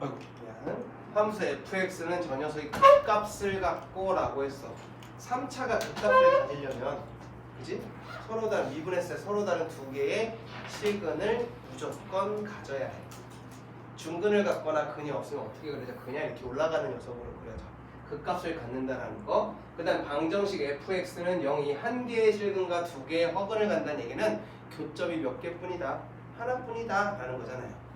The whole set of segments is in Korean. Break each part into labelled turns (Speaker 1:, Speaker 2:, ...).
Speaker 1: 아이고 미안. 함수 fx는 저 녀석이 극값을 갖고 라고 했어. 3차가 극값을 가지려면 그지? 서로 다른 미분했을 때 서로 다른 두 개의 실근을 무조건 가져야 해. 중근을 갖거나 근이 없으면 어떻게 그려져? 그냥 이렇게 올라가는 녀석으로 그려져. 극값을 갖는다라는 거. 그 다음 방정식 fx는 0이 한 개의 실근과 두 개의 허근을 간다는 얘기는 교점이 몇 개뿐이다? 하나뿐이다 라는 거잖아요.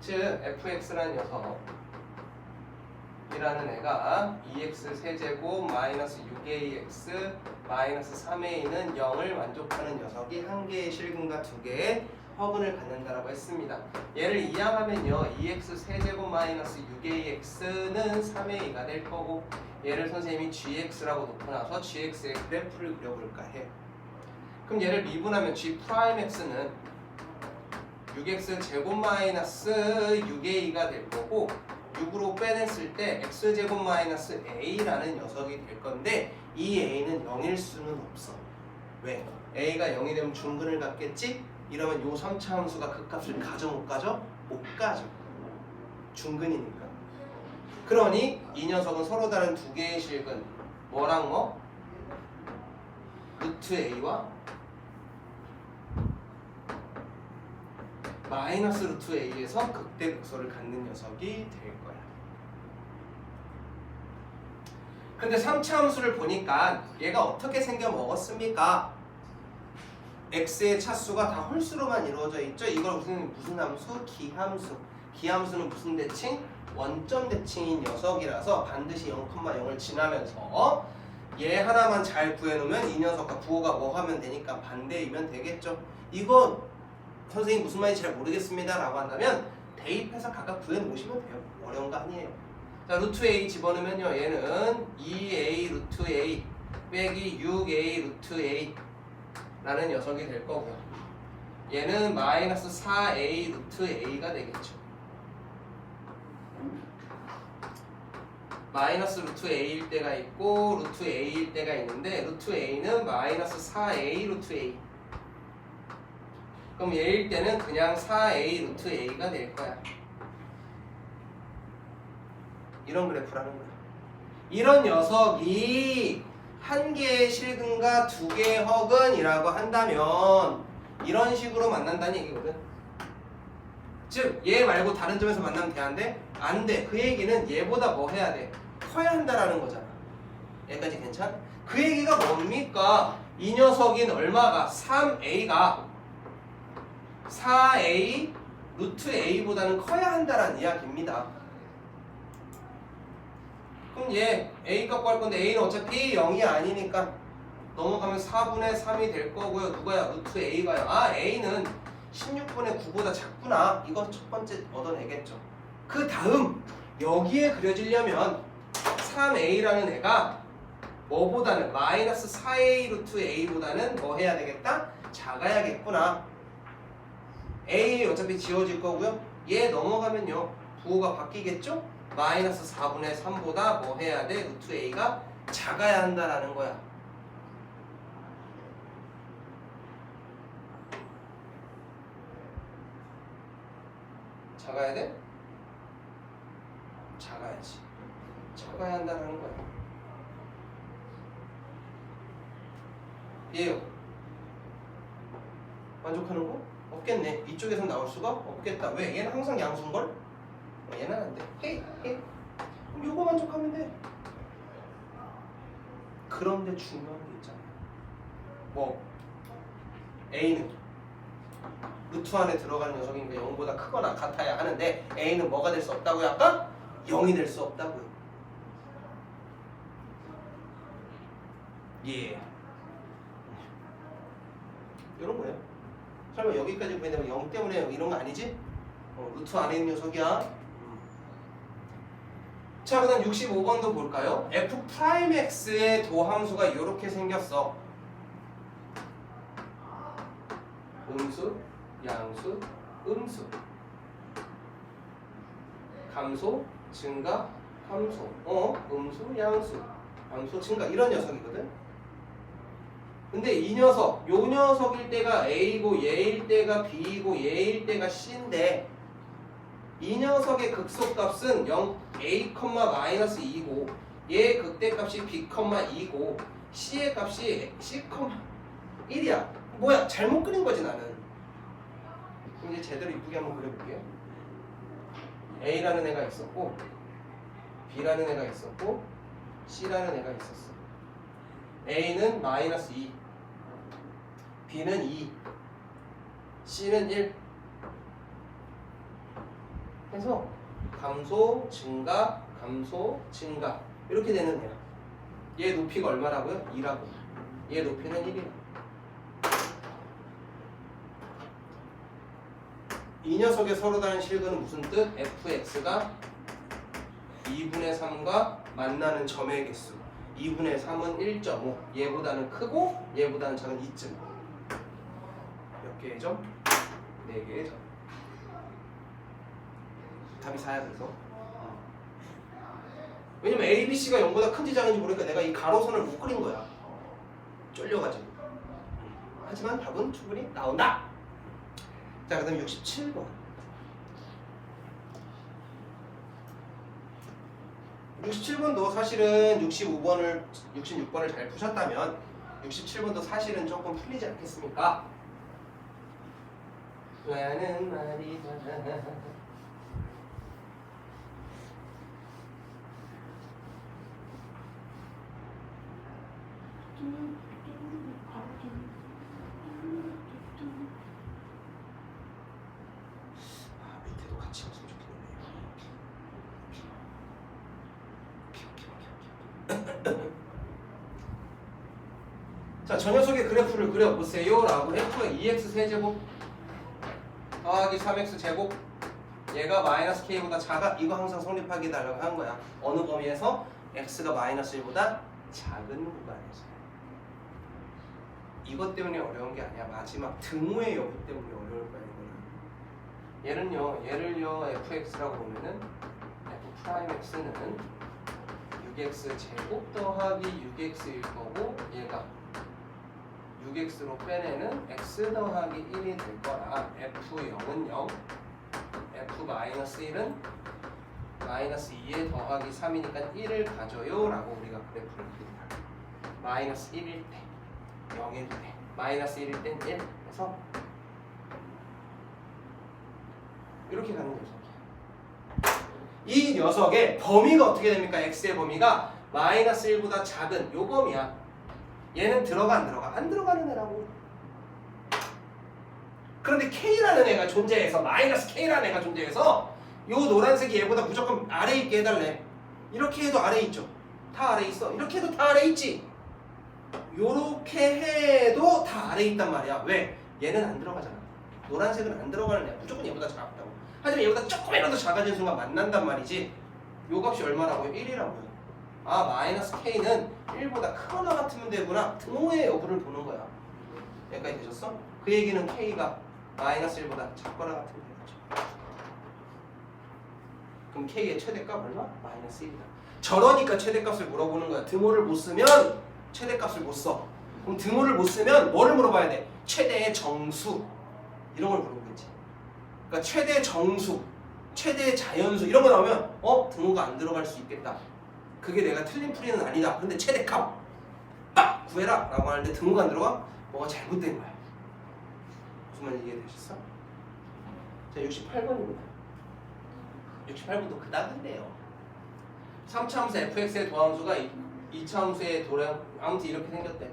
Speaker 1: 즉 fx라는 녀석 이라는 애가 2x 세제곱 마이너스 6ax 마이너스 3a는 0을 만족하는 녀석이 한 개의 실근과 두 개의 허근을 갖는다라고 했습니다. 얘를 이항하면요 2x 세제곱 마이너스 6ax는 3a가 될 거고 얘를 선생님이 gx라고 놓고나서 gx의 그래프를 그려볼까 해요. 그럼 얘를 미분하면 g 프라임 x는 6x 제곱 마이너스 6a가 될 거고 6으로 빼냈을 때 x제곱 마이너스 a라는 녀석이 될 건데 이 a는 0일 수는 없어. 왜? a가 0이 되면 중근을 갖겠지? 이러면 요 3차 함수가 극값을 가져 못 가져? 못 가져. 중근이니까. 그러니 이 녀석은 서로 다른 두 개의 실근 뭐랑 뭐? 루트 a와 마이너스 루트 a에서 극대극소를 갖는 녀석이 될 거야. 근데 3차 함수를 보니까 얘가 어떻게 생겨 먹었습니까? x의 차수가 다 홀수로만 이루어져 있죠. 이걸 무슨 함수? 기함수. 기함수는 무슨 대칭? 원점 대칭인 녀석이라서 반드시 0,0을 지나면서 얘 하나만 잘 구해놓으면 이 녀석과 부호가 뭐 하면 되니까 반대이면 되겠죠. 이거 선생님 무슨 말인지 잘 모르겠습니다 라고 한다면 대입해서 각각 구해놓으시면 돼요. 어려운 거 아니에요. 자, 루트 a 집어넣으면요 얘는 2a 루트 a 빼기 6a 루트 a 라는 녀석이 될 거고요. 얘는 마이너스 4a 루트 a가 되겠죠. 마이너스 루트 a일 때가 있고 루트 a일 때가 있는데 루트 a는 마이너스 4a 루트 a. 그럼 얘일 때는 그냥 4a 루트 a가 될 거야. 이런 그래프라는 거야. 이런 녀석이 한 개의 실근과 두 개의 허근이라고 한다면 이런 식으로 만난다는 얘기거든. 즉 얘 말고 다른 점에서 만나면 돼? 안 돼? 안 돼. 그 얘기는 얘보다 뭐 해야 돼? 커야 한다라는 거잖아. 여기까지 괜찮아? 그 얘기가 뭡니까? 이 녀석인 얼마가? 3a가 4a 루트 a보다는 커야 한다라는 이야기입니다. 그럼 얘 a 값 구할 건데 a는 어차피 0이 아니니까 넘어가면 4분의 3이 될 거고요. 누가야? 루트 a가요. 아 a는 16분의 9보다 작구나. 이거 첫 번째 얻어내겠죠. 그 다음 여기에 그려지려면 3a라는 애가 뭐보다는 마이너스 4a 루트 a보다는 뭐 해야 되겠다? 작아야겠구나. a 어차피 지워질 거고요. 얘 넘어가면요 부호가 바뀌겠죠? 마이너스 4분의 3보다 뭐 해야 돼? 루트 a가 작아야 한다라는 거야. 작아야 돼? 작아야지. 작아야 한다는 거야. 얘요. 만족하는 거? 없겠네. 이쪽에서 나올 수가 없겠다. 왜? 얘는 항상 양수인걸? 얘는 안 돼. 헤이. 그럼 요거 만족하면 돼. 그런데 중요한 게 있잖아. 뭐 A는 루트 안에 들어가는 녀석이니까 0보다 크거나 같아야 하는데 A는 뭐가 될 수 없다고요? 아까? 0이 될 수 없다고요. 예. 이런 거예요. 설마 여기까지 보내면 0 때문에 이런 거 아니지? 루트 안에 있는 녀석이야. 자, 그 다음 65번도 볼까요? f'x의 도함수가 이렇게 생겼어. 음수, 양수, 음수. 감소, 증가, 함소. 음수, 양수, 감소, 증가. 이런 녀석이거든. 근데 이 녀석, 요 녀석일 때가 A고 얘일 때가 B고 얘일 때가 C인데 이 녀석의 극소값은 0, a,-2고 얘의 극대값이 b,2고 c의 값이 c,1이야. 뭐야? 잘못 그린 거지 나는. 그럼 이제 제대로 이쁘게 한번 그려볼게요. a라는 애가 있었고 b라는 애가 있었고 c라는 애가 있었어. a는 -2, b는 2, c는 1 해서 감소, 증가, 감소, 증가 이렇게 되는 애야. 얘 높이가 얼마라고요? 2라고. 얘 높이는 1이야. 이 녀석의 서로 다른 실근은 무슨 뜻? fx가 2분의 3과 만나는 점의 개수 2분의 3은 1.5 얘보다는 크고 얘보다는 작은 2.5 몇 개의 점? 4개의 점. 답이 4야. 그래서 왜냐면 A, B, C가 0보다 큰지 작은지 모르니까 내가 이 가로선을 못 그린 거야. 쫄려가지고. 하지만 답은 충분히 나온다. 자, 그 다음 67번. 67번도 사실은 66번을 잘 푸셨다면 67번도 사실은 조금 풀리지 않겠습니까? 라는 말이잖아. 밑에도 같이 왔으면 좋겠네요. 자, 저 녀석의 그래프를 그려보세요 라고 f가 2x 세제곱 더하기 3x 제곱 얘가 -k보다 작아. 이거 항상 성립하게 해달라고 한 거야. 어느 범위에서? x가 -1보다 작은 구간에서. 이것 때문에 어려운 게 아니야. 마지막 등호의 여부 때문에 어려울 거야. 이거는 얘를요 fx라고 보면은 f'x는 6x 제곱 더하기 6x일 거고 얘가 6x로 빼내는 x 더하기 1이 될 거라 f0은 0 f-1은 -2에 더하기 3이니까 1을 가져요 라고 우리가 그래프를 그린다. -1일 때 0일 때 -1일 땐 1 해서 이렇게 가는 녀석이야. 이 녀석의 범위가 어떻게 됩니까? x의 범위가 -1보다 작은 요 범위야. 얘는 들어가 안 들어가? 안 들어가는 애라고. 그런데 k라는 애가 존재해서 -k라는 애가 존재해서 요 노란색이 얘보다 무조건 아래 있게 해달래. 이렇게 해도 아래 있죠. 다 아래 있어. 이렇게 해도 다 아래 있지. 요렇게 해도 다 아래 있단 말이야. 왜? 얘는 안 들어가잖아. 노란색은 안 들어가는 애야. 무조건 얘보다 작다고. 하지만 얘보다 조금이라도 작아진 순간 만난단 말이지. 요 값이 얼마라고요? 1이라고요. 아, -k는 1보다 크거나 같으면 되구나. 등호의 여부를 보는 거야. 여기까지 되셨어? 그 얘기는 k가 -1보다 작거나 같으면 되겠죠. 그럼 k의 최대값 얼마? -1이다. 저러니까 최대값을 물어보는 거야. 등호를 못 쓰면 최대값을 못 써. 그럼 등호를 못 쓰면 뭐를 물어봐야 돼? 최대의 정수. 이런 걸 물어보겠지. 그러니까 최대 정수, 최대 자연수 이런 거 나오면 등호가 안 들어갈 수 있겠다. 그게 내가 틀린 풀이는 아니다. 근데 최대값 딱 구해라 라고 하는데 등호가 안 들어가? 뭐가 잘못된 거야. 무슨 말인지 이해되셨어? 자, 68번입니다. 68번도 그닥인데요. 3차함수 fx의 도함수가 2차함수의 도량 아무튼 이렇게 생겼대.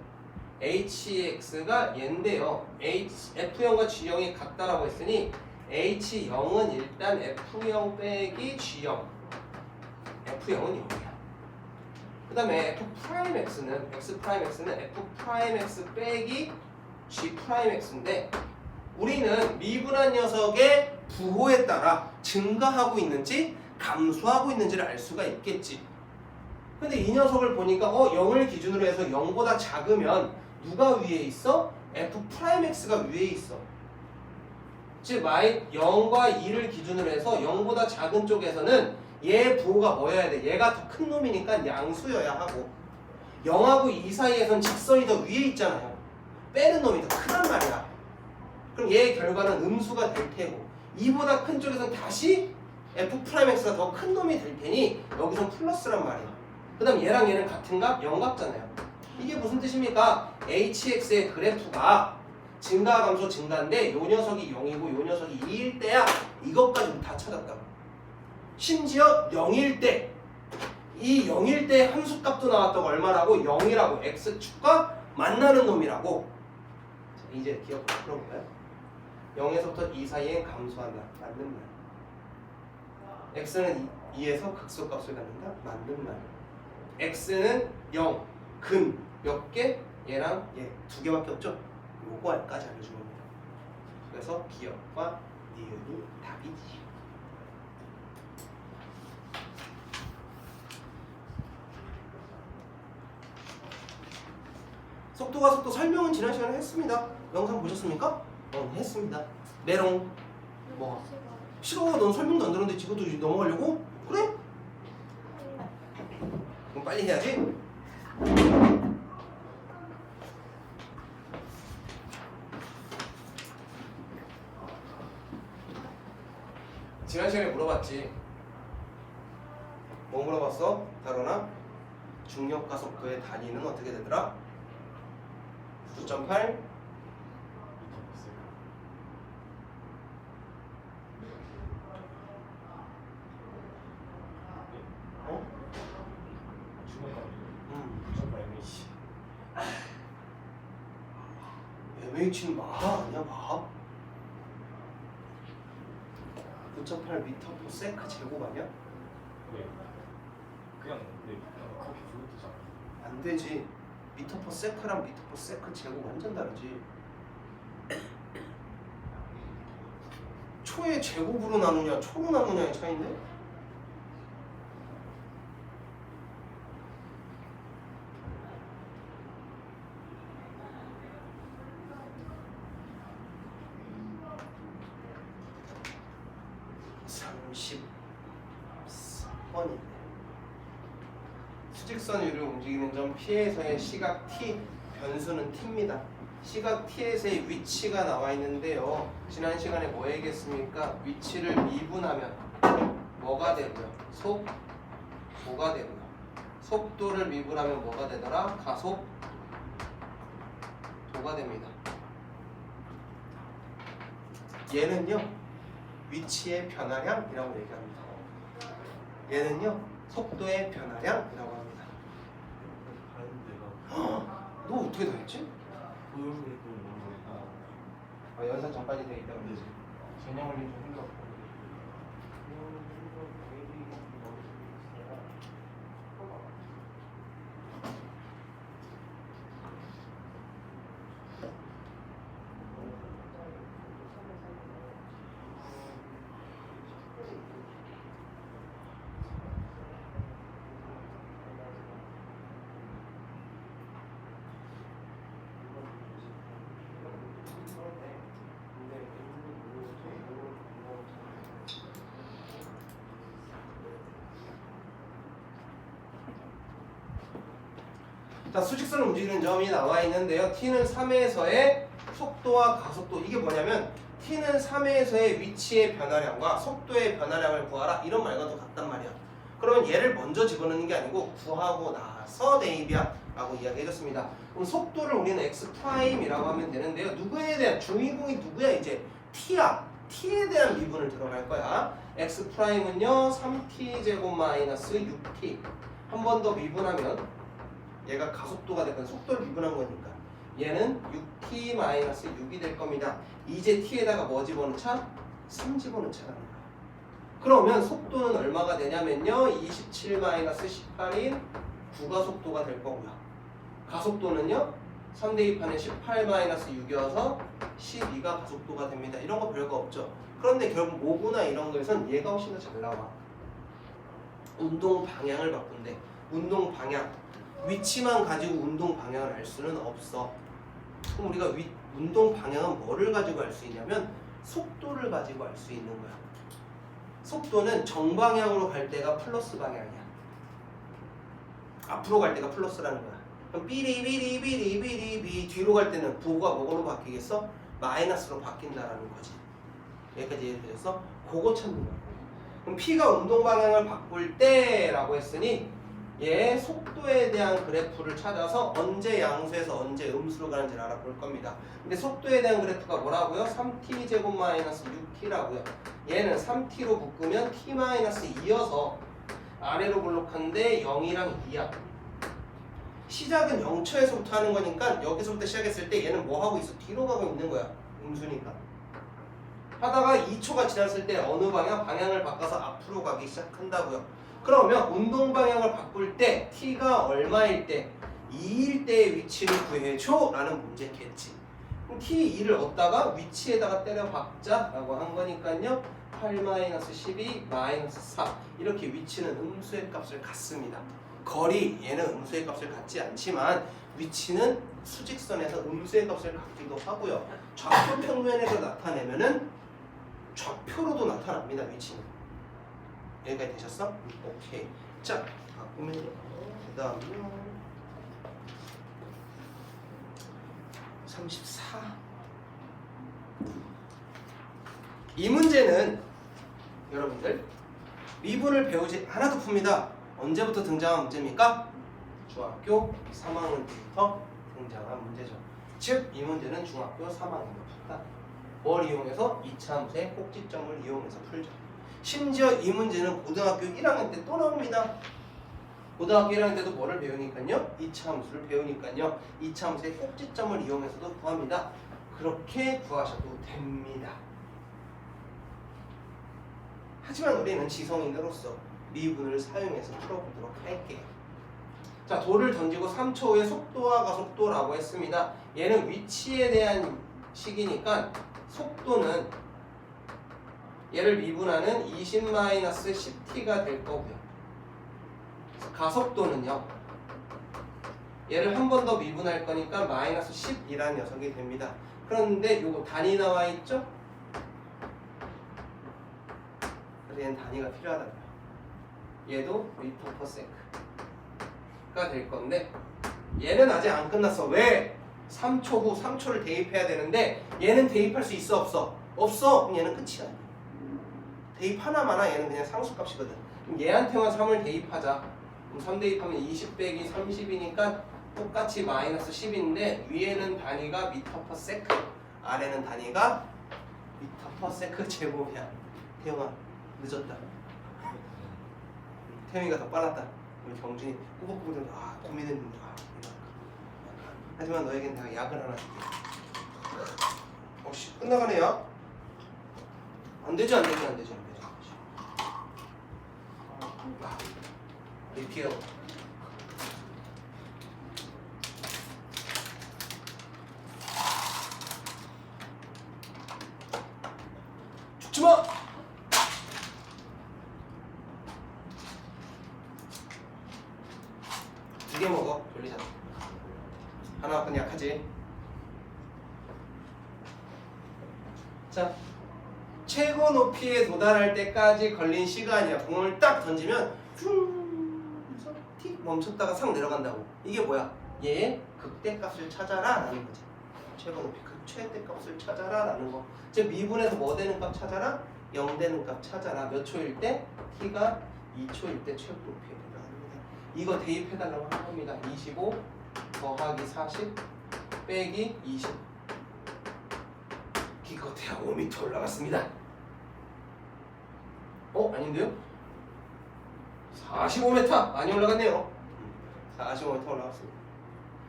Speaker 1: hx가 얘인데요. f0과 g0이 같다라고 했으니 h0은 일단 f0 빼기 g0. f0은 0이야. 그 다음에 f'x는 f'x 빼기 g'x인데 우리는 미분한 녀석의 부호에 따라 증가하고 있는지 감소하고 있는지를 알 수가 있겠지. 근데 이 녀석을 보니까 0을 기준으로 해서 0보다 작으면 누가 위에 있어? f'x가 위에 있어. 즉 0과 2를 기준으로 해서 0보다 작은 쪽에서는 얘 부호가 뭐여야 돼? 얘가 더 큰 놈이니까 양수여야 하고 0하고 2 사이에선 직선이 더 위에 있잖아요. 빼는 놈이 더 크단 말이야. 그럼 얘의 결과는 음수가 될 테고 2보다 큰 쪽에서는 다시 f'x가 더 큰 놈이 될 테니 여기선 플러스란 말이야. 그 다음 얘랑 얘는 같은 값? 0 같잖아요. 이게 무슨 뜻입니까? hx의 그래프가 증가 감소 증가인데 요 녀석이 0이고 요 녀석이 2일 때야. 이것까지 다 찾았다고. 심지어 0일 때 이 0일 때 함수값도 나왔다고. 얼마라고? 0이라고. x축과 만나는 놈이라고. 자, 이제 기억 풀어볼까요? 0에서부터 2 사이에 감소한다. 맞는 말. x는 2에서 극소값을 갖는다. 맞는 말. x는 0, 근 몇 개? 얘랑 얘 두 개밖에 없죠? 요거까지 알려준 겁니다. 그래서 기억과 니은이 답이지. 속도가 속도 설명은 지난 시간에 했습니다. 영상 보셨습니까? 했습니다. 메롱. 뭐 싫어. 넌 설명도 안 들었는데 지금도 넘어가려고? 그래? 그럼 빨리 해야지. 지난 시간에 물어봤지. 뭐 물어봤어? 다로나? 중력과 속도의 단위는 어떻게 되더라? 9.8 MH는 마하 아니야? 마하? 9.8 미터 퍼 세크 제곱 아니야?
Speaker 2: 네. 그냥 그렇게 부르잖아.
Speaker 1: 안 되지. 미터 퍼 세크랑 미터 퍼 세크 제곱 완전 다르지. 초의 제곱으로 나누냐 초로 나누냐의 차이인데? 수직선 위를 움직이는 점 P에서의 시각 T, 변수는 T입니다. 시각 T에서의 위치가 나와 있는데요. 지난 시간에 뭐 얘기했습니까? 위치를 미분하면 뭐가 되고요? 속도가 되고요. 속도를 미분하면 뭐가 되더라? 가속도가 됩니다. 얘는요, 위치의 변화량이라고 얘기합니다. 얘는요, 속도의 변화량이라고 합니다. 너 어떻게 다 했지? 연산 전까지 돼 있다고 그러지. 개념을 좀 힘들었고. 자, 수직선을 움직이는 점이 나와 있는데요. T는 3에서의 속도와 가속도. 이게 뭐냐면 T는 3에서의 위치의 변화량과 속도의 변화량을 구하라. 이런 말과도 같단 말이야. 그러면 얘를 먼저 집어넣는 게 아니고 구하고 나서 대입이야 라고 이야기해줬습니다. 그럼 속도를 우리는 X'이라고 하면 되는데요. 누구에 대한 주인공이 누구야? 이제 T야. T에 대한 미분을 들어갈 거야. X'은요 3T제곱 마이너스 6T. 한 번 더 미분하면 얘가 가속도가 되건 속도를 미분한 거니까 얘는 6t-6이 될 겁니다. 이제 t에다가 뭐 집어넣자? 3 집어넣자라는 거야. 그러면 속도는 얼마가 되냐면요 27-18인 9가 속도가 될 거고요. 가속도는요 3 대입하는 18-6이어서 12가 가속도가 됩니다. 이런 거 별거 없죠. 그런데 결국 모구나 이런 거에선 얘가 훨씬 더 잘 나와. 운동 방향을 바꾼대. 운동 방향. 위치만 가지고 운동 방향을 알 수는 없어. 그럼 우리가 운동 방향은 뭐를 가지고 알 수 있냐면 속도를 가지고 알 수 있는 거야. 속도는 정방향으로 갈 때가 플러스 방향이야. 앞으로 갈 때가 플러스라는 거야. 그럼 삐리비리비리비리비 뒤로 갈 때는 부호가 뭐로 바뀌겠어? 마이너스로 바뀐다라는 거지. 여기까지 이해되셨어? 그거 찾는 거야. 그럼 P가 운동 방향을 바꿀 때라고 했으니 얘 속도에 대한 그래프를 찾아서 언제 양수에서 언제 음수로 가는지를 알아볼 겁니다. 근데 속도에 대한 그래프가 뭐라고요? 3t제곱 마이너스 6t라고요. 얘는 3t로 묶으면 t 마이너스 2여서 아래로 볼록한데 0이랑 2야. 시작은 0초에서부터 하는 거니까 여기서부터 시작했을 때 얘는 뭐 하고 있어? 뒤로 가고 있는 거야. 음수니까. 하다가 2초가 지났을 때 어느 방향? 방향을 바꿔서 앞으로 가기 시작한다고요. 그러면 운동 방향을 바꿀 때 t가 얼마일 때 2일 때의 위치를 구해줘 라는 문제겠지. 그럼 t2를 얻다가 위치에다가 때려 박자라고 한 거니까요. 8-12-4 이렇게 위치는 음수의 값을 갖습니다. 거리 얘는 음수의 값을 갖지 않지만 위치는 수직선에서 음수의 값을 갖기도 하고요. 좌표 평면에서 나타내면은 좌표로도 나타납니다. 위치는. 여기까지 되셨어? 오케이. 자, 바꾸면요. 그 다음에 34. 이 문제는 여러분들 미분을 배우지 않아도 풉니다. 언제부터 등장한 문제입니까? 중학교 3학년 때부터 등장한 문제죠. 즉, 이 문제는 중학교 3학년부터 푼다. 뭘 이용해서? 이차함수의 꼭지점을 이용해서 풀죠. 심지어 이 문제는 고등학교 1학년 때 또 나옵니다. 고등학교 1학년 때도 뭐를 배우니까요? 이차함수를 배우니까요. 이차함수의 꼭지점을 이용해서도 구합니다. 그렇게 구하셔도 됩니다. 하지만 우리는 지성인으로서 미분을 사용해서 풀어보도록 할게요. 자, 돌을 던지고 3초 후에 속도와 가속도라고 했습니다. 얘는 위치에 대한 식이니까 속도는 얘를 미분하는 20-10t가 될 거고요. 가속도는요. 얘를 한 번 더 미분할 거니까 마이너스 10이라는 녀석이 됩니다. 그런데 요거 단위 나와 있죠? 그래서 얘는 단위가 필요하다고요. 얘도 미터 퍼 세크가 될 건데 얘는 아직 안 끝났어. 왜? 3초 후 3초를 대입해야 되는데 얘는 대입할 수 있어 없어? 없어. 그럼 얘는 끝이야. 대입 하나마나 얘는 그냥 상수값이거든. 그럼 얘한테만 3을 대입하자. 그럼 3 대입하면 20 빼기 30이니까 똑같이 마이너스 10인데 위에는 단위가 미터 퍼 세크, 아래는 단위가 미터 퍼 세크 제곱이야. 태영아 늦었다. 태영이가 더 빨랐다. 우리 경준이 꾸벅꾸벅 고민했는데 하지만 너에겐 내가 약을 하나 줄게. 씨 끝나가네 약. 안 되지. 리피어. 죽지 마. 두 개 먹어. 졸리잖아. 하나 갖고는 약하지. 자, 최고 높이에 도달할 때까지 걸린 시간이야. 공을 딱 던지면 흉 틱 멈췄다가 싹 내려간다고. 이게 뭐야? 얘의 극대값을 찾아라 라는 거지. 최고 높이 최대값을 찾아라 라는 거. 즉 미분에서 뭐 되는 값 찾아라? 0 되는 값 찾아라. 몇 초일 때? t가 2초일 때 최고 높이에 도달합니다. 이거 대입해달라고 한 겁니다. 25 더하기 40 빼기 20. 기껏해야 5m 올라갔습니다. 아닌데요? 45m 많이 올라갔네요. 45m 올라갔습니다.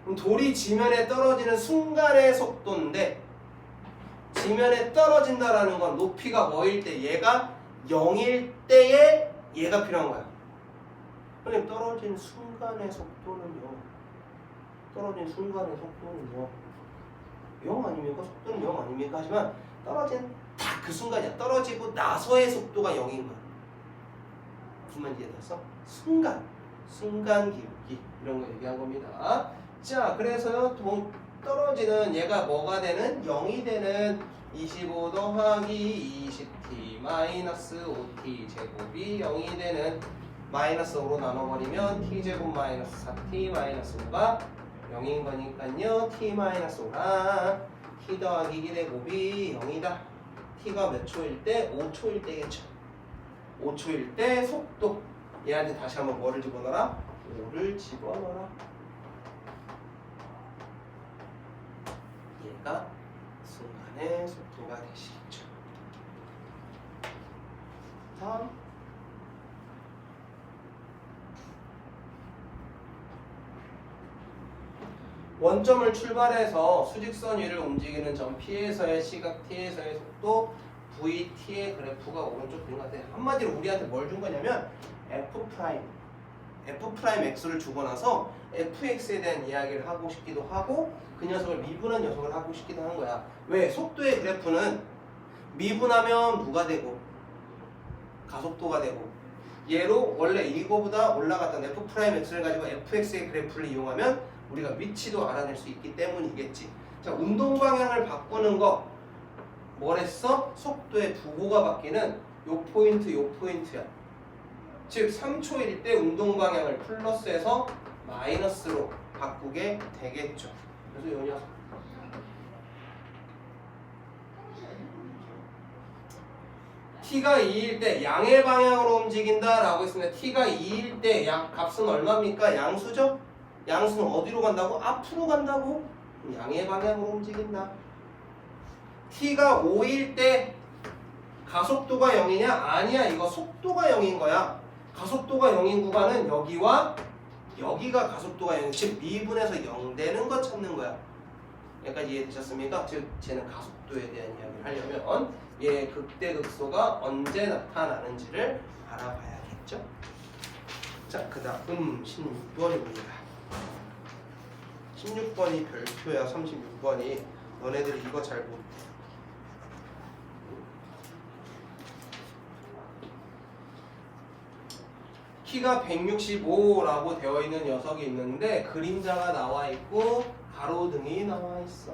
Speaker 1: 그럼 돌이 지면에 떨어지는 순간의 속도인데 지면에 떨어진다라는 건 높이가 뭐일 때 얘가 0일 때에 얘가 필요한 거야. 선생님 떨어진 순간의 속도는요. 0 아닙니까? 속도는 0 아닙니까? 하지만 떨어진 딱 그 순간이야. 떨어지고 나서의 속도가 0인 거야. 무슨 말인지 이해됐어? 순간 기울기 이런 거 얘기한 겁니다. 자, 그래서요 떨어지는 얘가 뭐가 되는? 0이 되는 25 더하기 20t 마이너스 5t 제곱이 0이 되는 마이너스 5로 나눠버리면 t제곱 마이너스 4t 마이너스 5가 0인 거니까요. t 마이너스 5랑 t 더하기 1의 곱이 0이다. t가 몇 초일 때? 5초일 때겠죠. 5초일 때 속도. 얘한테 다시 한번 뭐를 집어넣어라? 5를 집어넣어라. 얘가 순간의 속도가 되시겠죠. 다음. 원점을 출발해서 수직선 위를 움직이는 점 P에서의 시각 T에서의 속도 VT의 그래프가 오른쪽 그림 같아요. 한마디로 우리한테 뭘 준 거냐면 F'X를 주고 나서 Fx에 대한 이야기를 하고 싶기도 하고 그 녀석을 미분한 녀석을 하고 싶기도 하는 거야. 왜? 속도의 그래프는 미분하면 누가 되고 가속도가 되고 얘로 원래 이거보다 올라갔던 F'X를 가지고 Fx의 그래프를 이용하면 우리가 위치도 알아낼 수 있기 때문이겠지. 자, 운동 방향을 바꾸는 거 뭐랬어? 속도의 부호가 바뀌는 요 포인트 요 포인트야. 즉 3초일 때 운동 방향을 플러스에서 마이너스로 바꾸게 되겠죠. 그래서 요 녀석 t가 2일 때 양의 방향으로 움직인다 라고 했습니다. t가 2일 때 값은 얼마입니까? 양수죠? 양수는 어디로 간다고? 앞으로 간다고? 양의 방향으로 움직인다. t가 5일 때 가속도가 0이냐? 아니야. 이거 속도가 0인 거야. 가속도가 0인 구간은 여기와 여기가 가속도가 0, 즉 미분에서 0 되는 거 찾는 거야. 여기까지 이해되셨습니까? 즉 쟤는 가속도에 대한 이야기를 하려면 얘의 극대극소가 언제 나타나는지를 알아봐야겠죠. 자, 그 다음 16번입니다. 16번이 별표야. 36번이 너네들이 이거 잘 못해. 키가 165라고 되어 있는 녀석이 있는데 그림자가 나와 있고 가로등이 나와 있어.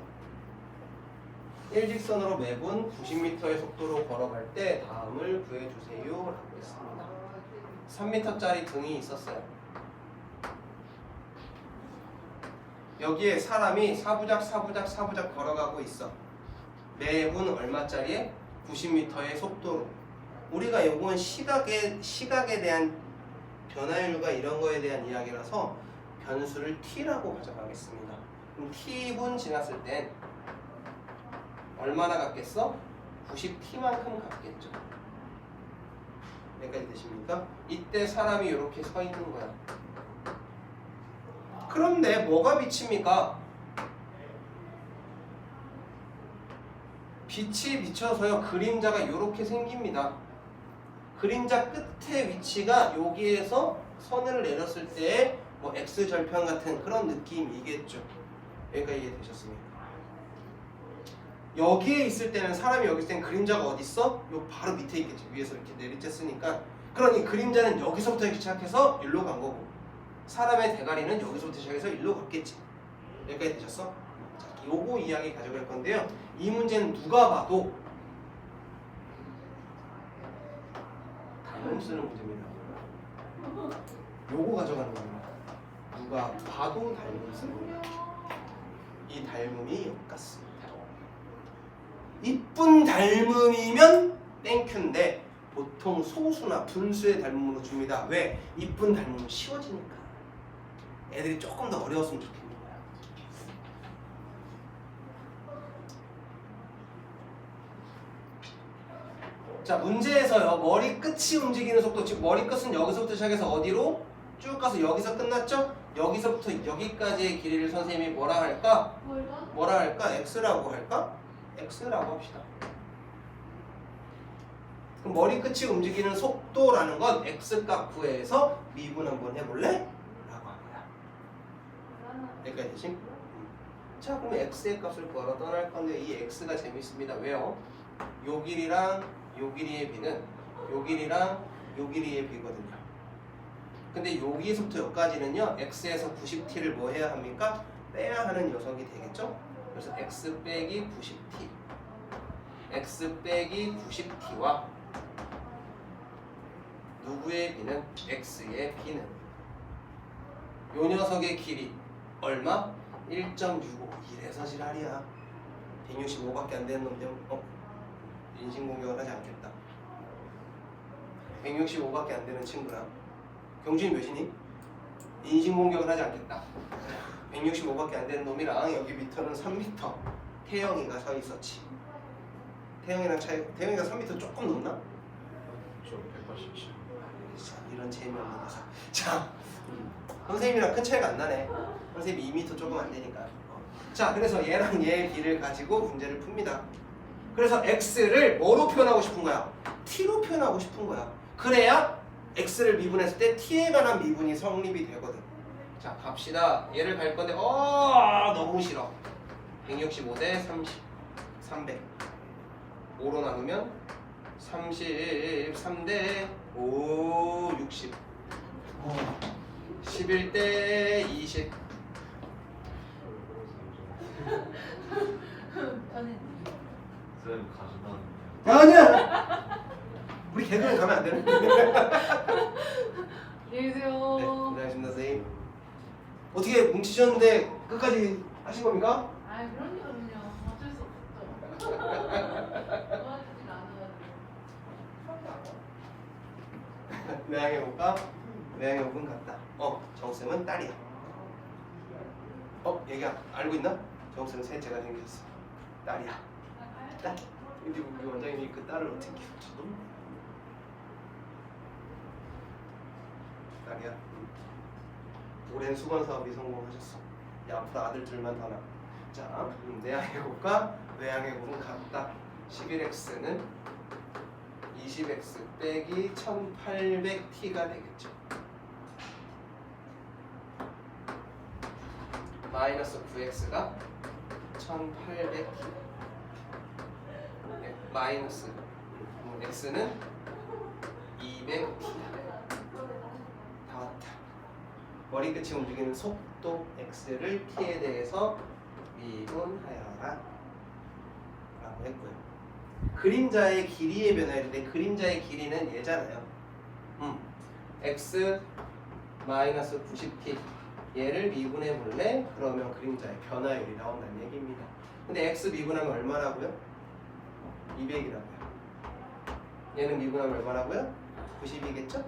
Speaker 1: 일직선으로 매분 90m의 속도로 걸어갈 때 다음을 구해주세요 라고 했습니다. 3m짜리 등이 있었어요. 여기에 사람이 사부작 걸어가고 있어. 매분 얼마짜리에? 90m의 속도로. 우리가 요건 시각에 대한 변화율과 이런 거에 대한 이야기라서 변수를 t라고 가져가겠습니다. 그럼 t분 지났을 땐 얼마나 갔겠어? 90t만큼 갔겠죠. 여기까지 되십니까? 이때 사람이 이렇게 서 있는 거야. 그런데 뭐가 비칩니까? 빛이 비쳐서요 그림자가 이렇게 생깁니다. 그림자 끝의 위치가 여기에서 선을 내렸을 때의 뭐 X절편 같은 그런 느낌이겠죠. 여기까지 이해되셨습니까? 여기에 있을 때는 사람이 여기 있을 때는 그림자가 어디 있어? 요 바로 밑에 있겠죠. 위에서 이렇게 내리쬐으니까. 그러니 그림자는 여기서부터 이렇게 시작해서 일로 간 거고 사람의 대가리는 여기서부터 시작해서 일로 갔겠지. 여기까지 되셨어? 자, 요거 이야기 가져갈 건데요. 이 문제는 누가 봐도 닮음 쓰는 문제입니다. 요거 가져가는 겁니다. 누가 봐도 닮음 쓰는 거예요. 이 닮음이 여기 같습니다. 이쁜 닮음이면 땡큐인데 보통 소수나 분수의 닮음으로 줍니다. 왜? 이쁜 닮음은 쉬워지니까. 애들이 조금 더 어려웠으면 좋겠는 거야. 자, 문제에서요 머리 끝이 움직이는 속도, 즉 머리 끝은 여기서부터 시작해서 어디로? 쭉 가서 여기서 끝났죠? 여기서부터 여기까지의 길이를 선생님이 뭐라 할까? 뭐라 할까? X라고 할까? X라고 합시다. 그럼 머리 끝이 움직이는 속도라는 건 X값 구해서 미분 한번 해볼래? 라고 한 거야. 여기까지 되심? 자, 그럼 X의 값을 구하러 떠날 건데 이 X가 재밌습니다. 왜요? 요 길이랑 요 길이의 비는 요 길이랑 요 길이의 비거든요. 근데 여기서부터 여기까지는요 X에서 90t를 뭐 해야 합니까? 빼야 하는 녀석이 되겠죠? 그래서 X 빼기 90t X 빼기 90t와 누구의 비는? X의 비는 요 녀석의 길이 얼마? 1.65. 이래서 지랄이야. 165밖에 안 되는 놈 때문에 인신공격을 하지 않겠다. 165밖에 안 되는 친구랑 경준이 몇이니? 인신공격을 하지 않겠다. 165밖에 안 되는 놈이랑 여기 미터는 3m. 태영이가 서 있었지. 태영이가 3m 조금 넘나?
Speaker 2: 저 187.
Speaker 1: 이런 재미없는 녀석. 자, 선생님이랑 큰 차이가 안 나네. 선생님이 2m 조금 안 되니까. 자, 그래서 얘랑 얘의 길을 가지고 문제를 풉니다. 그래서 x를 뭐로 표현하고 싶은 거야? t로 표현하고 싶은 거야. 그래야 x를 미분했을 때 t에 관한 미분이 성립이 되거든. 자, 갑시다. 얘를 갈 건데 너무 싫어. 165 대 30, 300. 5로 나누면 33 대 5, 60. 11 대 20.
Speaker 3: 저는
Speaker 2: 쌤 가신다는데.
Speaker 1: 아니야. 우리 개그는 가면 안 되는.
Speaker 3: 안녕히 계세요.
Speaker 1: 네, 안녕하십니까 선생님. 어떻게 뭉치셨는데 끝까지 하신 겁니까?
Speaker 3: 아 그럼요. 어쩔 수 없죠. 도와주질 않아가지고.
Speaker 1: 외양의 옷과 외양의 옷은 같다. 정쌤은 딸이야. 얘기 알고 있나? 정쌤은 셋째가 생겼어. 딸이야. 딸. 근데 우리 원장님이 그 딸을 어떻게 키웠지? 딸이야. 오랜 수건 사업이 성공하셨어. 야, 앞으로 아들 둘만 더 낳아. 자, 내양의 곱과 외양의 곱은 같다. 11x는 20x 빼기 1800t가 되겠죠. 마이너스 9x가 1800t. 네, 마이너스 x는 200t. 다 왔다. 머리끝이 움직이는 속도 x를 t에 대해서 미분하여라 라고 했고요. 그림자의 길이의 변화인데 그림자의 길이는 얘잖아요. x 마이너스 90t 얘를 미분해 볼래? 그러면 그림자의 변화율이 나온다는 얘기입니다. 근데 x 미분하면 얼마라고요? 200이라고요. 얘는 미분하면 얼마라고요? 90이겠죠?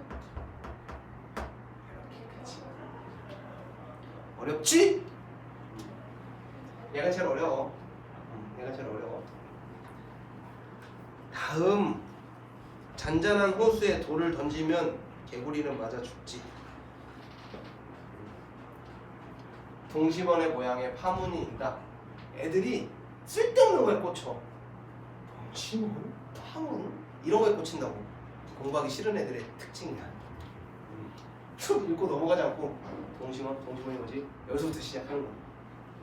Speaker 1: 어렵지? 얘가 제일 어려워. 얘가 제일 어려워. 다음 잔잔한 호수에 돌을 던지면 개구리는 맞아 죽지. 동심원의 모양의 파문이 있다. 애들이 쓸데없는 거에 꽂혀. 동심원? 파문? 이런 거에 꽂힌다고. 공부하기 싫은 애들의 특징이야. 툭 읽고 넘어가지 않고 동심원이 뭐지? 여기서부터 시작하는 거.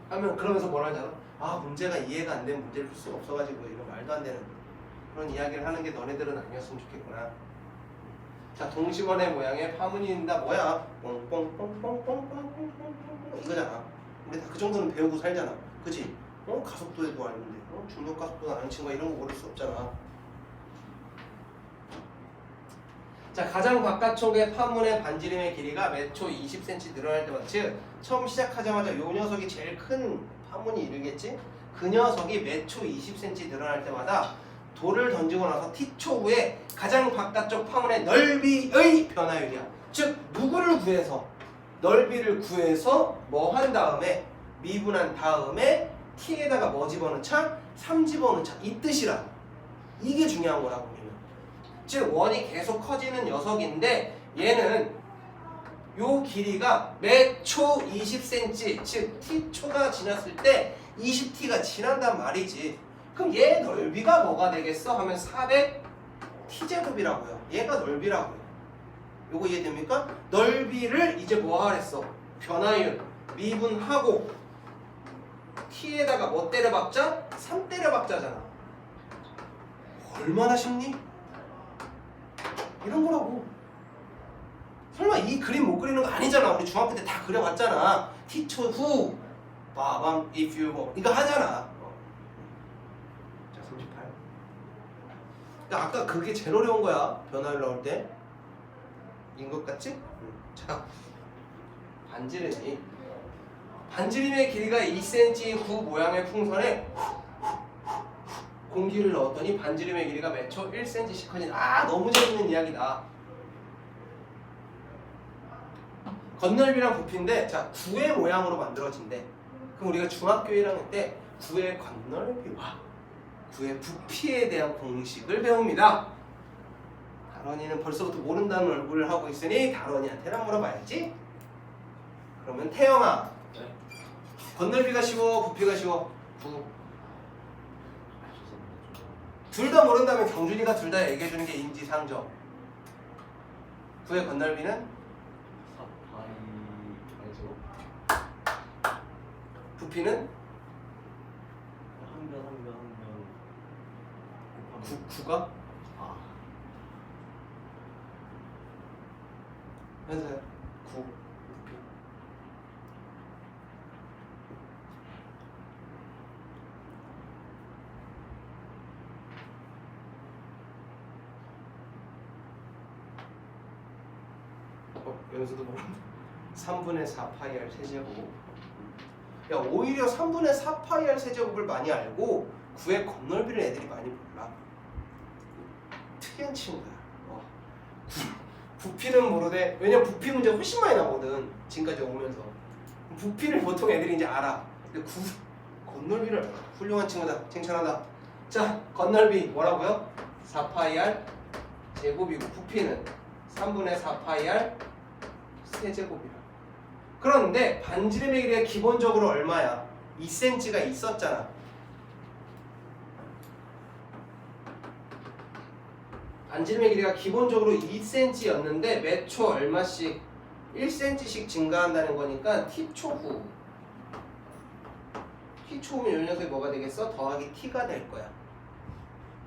Speaker 1: 하면 그러면서 뭐라 하잖아. 문제가 이해가 안 되면 문제를 풀 수가 없어가지고 이런 말도 안 되는 그런 이야기를 하는 게 너네들은 아니었으면 좋겠구나. 자, 동심원의 모양의 파문이 있다. 뭐야? 뽕뽕뽕뽕뽕뽕뽕뽕 이거잖아. 우리 다 그 정도는 배우고 살잖아. 그치? 가속도에도 알는데 중력 가속도 아는 친구가 이런 거 모를 수 없잖아. 자, 가장 바깥쪽의 파문의 반지름의 길이가 몇 초 20cm 늘어날 때마다, 즉 처음 시작하자마자 요 녀석이 제일 큰 파문이 이르겠지? 그 녀석이 몇 초 20cm 늘어날 때마다 돌을 던지고 나서 t초 후에 가장 바깥쪽 파문의 넓이의 변화율이야. 즉 누구를 구해서 넓이를 구해서 뭐 한 다음에 미분한 다음에 t에다가 뭐 집어넣자? 3 집어넣자. 이 뜻이라. 이게 중요한 거라고. 즉 원이 계속 커지는 녀석인데 얘는 요 길이가 몇 초 20cm, 즉 t초가 지났을 때 20t가 지난단 말이지. 그럼 얘 넓이가 뭐가 되겠어? 하면 400t제곱이라고요. 얘가 넓이라고요. 요거 이해됩니까? 넓이를 이제 뭐 하랬어? 변화율 미분하고 t에다가 뭐 때려박자? 3 때려박자잖아. 얼마나 쉽니? 이런 거라고. 설마 이 그림 못 그리는 거 아니잖아. 우리 중학교 때 다 그려봤잖아. t초 후 빠밤 if you go 이거 하잖아. 자, 38. 그러니까 아까 그게 제일 어려운 거야. 변화율 나올 때. 인 것 같지? 자, 반지름의 길이가 2cm 후 모양의 풍선에 공기를 넣었더니 반지름의 길이가 몇 초? 1cm씩 커진. 너무 재밌는 이야기다. 건널비랑 부피인데 자 구의 모양으로 만들어진대. 그럼 우리가 중학교 1학년 때 구의 건널비와 구의 부피에 대한 공식을 배웁니다. 다런이는 벌써부터 모른다는 얼굴을 하고 있으니 다런이한테나 물어봐야지. 그러면 태영아,
Speaker 2: 네?
Speaker 1: 건널비가 쉬워 부피가 쉬워?
Speaker 2: 죄송합니다.
Speaker 1: 둘 다 모른다면 경준이가 둘 다 얘기해주는 게 인지상정. 구의 건널비는?
Speaker 2: 4파이 알죠?
Speaker 1: 부피는?
Speaker 2: 한변
Speaker 1: 구가?
Speaker 2: 아
Speaker 1: 현서야 구 부피 여기서도 모른다. 3분의 4파이 r 세제곱. 야 오히려 3분의 4파이 r 세제곱을 많이 알고 구의 건널비를 애들이 많이 몰라. 특이한 친구야. 부피는 모르되 왜냐면 부피 문제 훨씬 많이 나거든. 지금까지 오면서 부피를 보통 애들이 이제 알아. 근데 건널비를 알아. 훌륭한 친구다. 칭찬하다. 자 건널비 뭐라고요? 4파이 r 제곱이고 부피는 3분의 4파이 r 세제곱이라. 그런데 반지름의 길이가 기본적으로 얼마야? 2cm가 있었잖아. 반지름의 길이가 기본적으로 2cm였는데 몇 초 얼마씩 1cm씩 증가한다는 거니까 t초 후 t초 후면 이 녀석이 뭐가 되겠어? 더하기 t가 될 거야.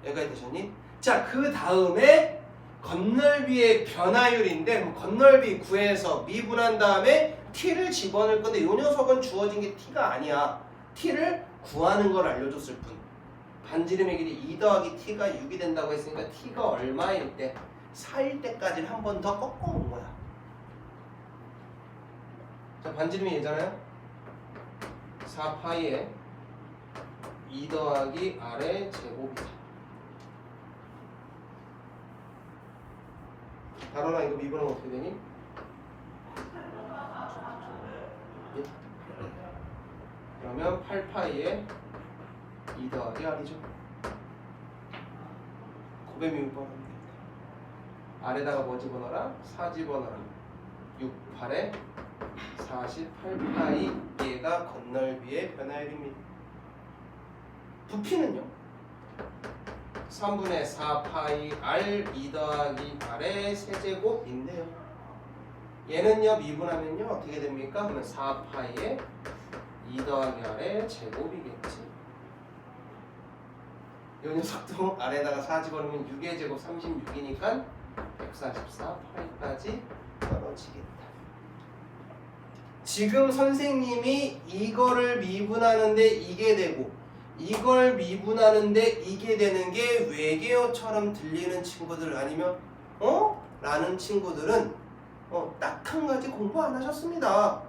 Speaker 1: 여기까지 되셨니? 자, 그 다음에 건널비의 변화율인데 그럼 건널비 구해서 미분한 다음에 t를 집어넣을 건데 이 녀석은 주어진 게 t가 아니야. t를 구하는 걸 알려줬을 뿐. 반지름의 길이 2 더하기 t가 6이 된다고 했으니까 t가 얼마일 때? 4일 때까지를 한 번 더 꺾어놓은 거야. 자, 반지름이 얘잖아요. 4파이에 2 더하기 r의 제곱이다. 다론아 이거 미분하면 어떻게 되니? 예? 그러면 8파이에 2 더하기 r이죠. 곱의 미분법은 r에다가 뭐 집어넣어라? 4 집어넣어라. 6, 8에 48파이 얘가 건널비의 변화율입니다. 부피는요? 3분의 4파이 r 2 더하기 r의 세제곱인데요. 얘는요 미분하면요 어떻게 됩니까? 그러면 4파이에 2 더하기 r의 제곱이겠지. 이 녀석도 아래에다가 4 집어넣으면 6의 제곱 36이니까 144파이까지 떨어지겠다. 지금 선생님이 이거를 미분하는데 이게 되고 이걸 미분하는데 이게 되는 게 외계어처럼 들리는 친구들 아니면 라는 친구들은 딱 한 가지 공부 안 하셨습니다.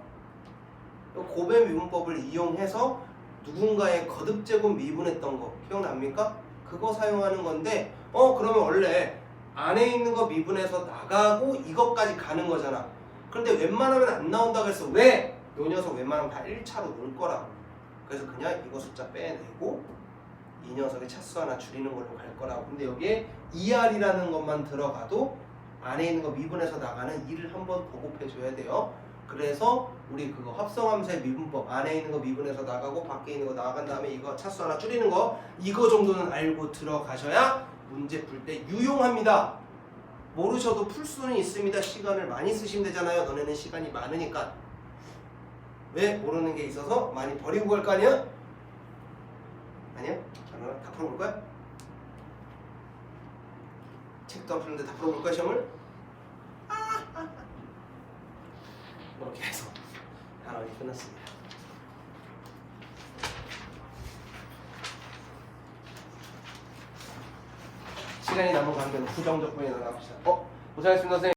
Speaker 1: 곱의 미분법을 이용해서 누군가의 거듭제곱 미분했던 거 기억납니까? 그거 사용하는 건데 그러면 원래 안에 있는 거 미분해서 나가고 이것까지 가는 거잖아. 그런데 웬만하면 안 나온다고 해서 왜? 요 녀석 웬만하면 다 1차로 놓을 거라고. 그래서 그냥 이거 숫자 빼내고 이 녀석의 차수 하나 줄이는 걸로 갈 거라고. 근데 여기에 2r이라는 것만 들어가도 안에 있는 거 미분해서 나가는 2를 한번 보급해 줘야 돼요. 그래서 우리 그거 합성함수의 미분법 안에 있는 거 미분해서 나가고 밖에 있는 거 나간 다음에 이거 차수 하나 줄이는 거 이거 정도는 알고 들어가셔야 문제 풀 때 유용합니다. 모르셔도 풀 수는 있습니다. 시간을 많이 쓰시면 되잖아요. 너네는 시간이 많으니까. 왜? 모르는 게 있어서 많이 버리고 갈 거 아니야? 아니야? 다 풀어볼 거야? 책도 안 푸는데 다 풀어볼 거야 시험을? 이렇게 해서 단원이 끝났습니다. 시간이 남은 관계는 부정적 분이 나갑시다. 고생하셨습니다 선생님.